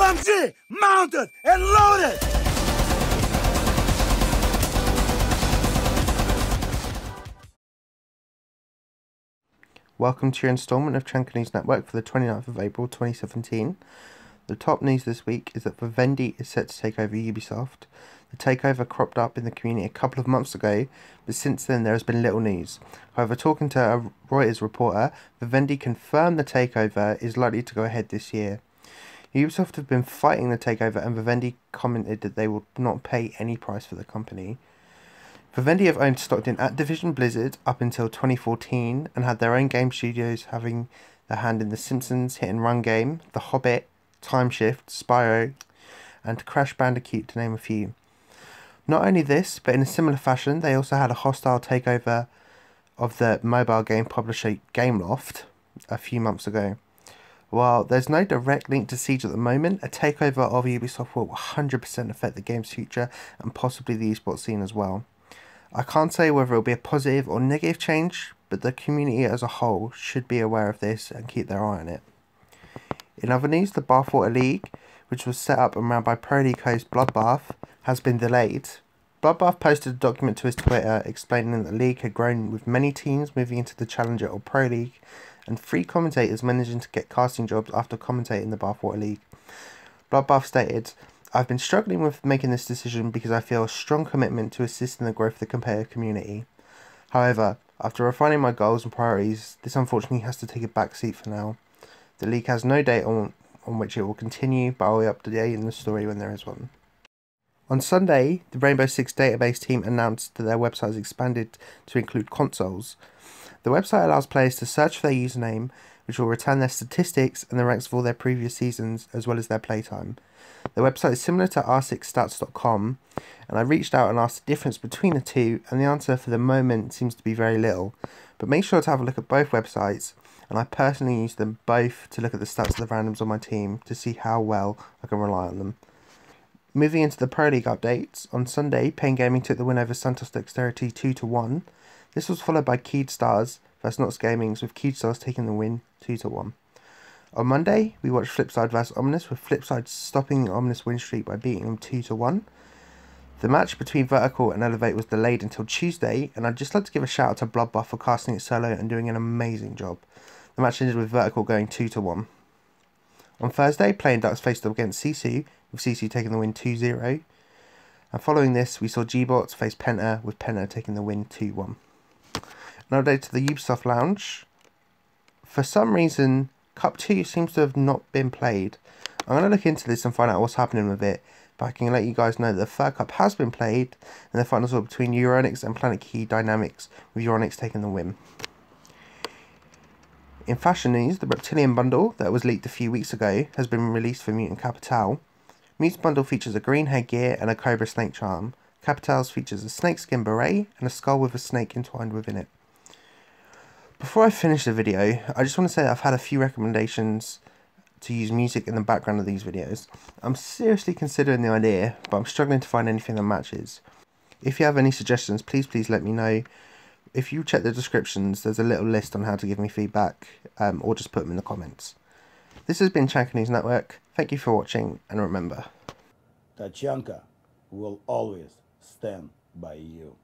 LMG mounted and loaded! Welcome to your installment of Chanka News Network for the 29th of April 2017. The top news this week is that Vivendi is set to take over Ubisoft. The takeover cropped up in the community a couple of months ago, but since then there has been little news. However, talking to a Reuters reporter, Vivendi confirmed the takeover is likely to go ahead this year. Ubisoft have been fighting the takeover, and Vivendi commented that they will not pay any price for the company. Vivendi have owned Stockton at Activision Blizzard up until 2014 and had their own game studios, having their hand in The Simpsons hit and run game, The Hobbit, Time Shift, Spyro, and Crash Bandicoot, to name a few. Not only this, but in a similar fashion, they also had a hostile takeover of the mobile game publisher Gameloft a few months ago. While there's no direct link to Siege at the moment, a takeover of Ubisoft will 100% affect the game's future and possibly the esports scene as well. I can't say whether it will be a positive or negative change, but the community as a whole should be aware of this and keep their eye on it. In other news, the Bathwater League, which was set up and ran by Pro League host Bloodbath, has been delayed. Bloodbath posted a document to his Twitter explaining that the league had grown with many teams moving into the Challenger or Pro League, and 3 commentators managing to get casting jobs after commentating the Bathwater League. Bloodbath stated, "I've been struggling with making this decision because I feel a strong commitment to assist in the growth of the competitive community. However, after refining my goals and priorities, this unfortunately has to take a back seat for now. The league has no date on which it will continue, but I will update in the story when there is one." On Sunday, the Rainbow Six database team announced that their website has expanded to include consoles. The website allows players to search for their username, which will return their statistics and the ranks of all their previous seasons, as well as their playtime. The website is similar to r6stats.com, and I reached out and asked the difference between the two, and the answer for the moment seems to be very little. But make sure to have a look at both websites, and I personally use them both to look at the stats of the randoms on my team to see how well I can rely on them. Moving into the Pro League updates, on Sunday, Pain Gaming took the win over Santos Dexterity 2-1. This was followed by Keyed Stars vs Nox Gaming's, with Keyed Stars taking the win 2-1. On Monday, we watched Flipside vs Omnis, with Flipside stopping the Omnis win streak by beating them 2-1. The match between Vertical and Elevate was delayed until Tuesday, and I'd just like to give a shout out to Bloodbath for casting it solo and doing an amazing job. The match ended with Vertical going 2-1. On Thursday, Playing Ducks faced up against Sisu, with Sisu taking the win 2-0. And following this, we saw G-Bots face Penta, with Penta taking the win 2-1. An update to the Ubisoft Lounge. For some reason, Cup 2 seems to have not been played. I'm going to look into this and find out what's happening with it, but I can let you guys know that the third Cup has been played, and the finals were between Euronics and Planet Key Dynamics, with Euronics taking the win. In fashion news, the Reptilian bundle that was leaked a few weeks ago has been released for Mutant Capital. Mutant's bundle features a green headgear and a Cobra snake charm. Capital's features a snakeskin beret and a skull with a snake entwined within it. Before I finish the video, I just want to say that I've had a few recommendations to use music in the background of these videos. I'm seriously considering the idea, but I'm struggling to find anything that matches. If you have any suggestions, please let me know. If you check the descriptions, there's a little list on how to give me feedback, or just put them in the comments. This has been Chanka News Network. Thank you for watching, and remember, That Chanka will always stand by you.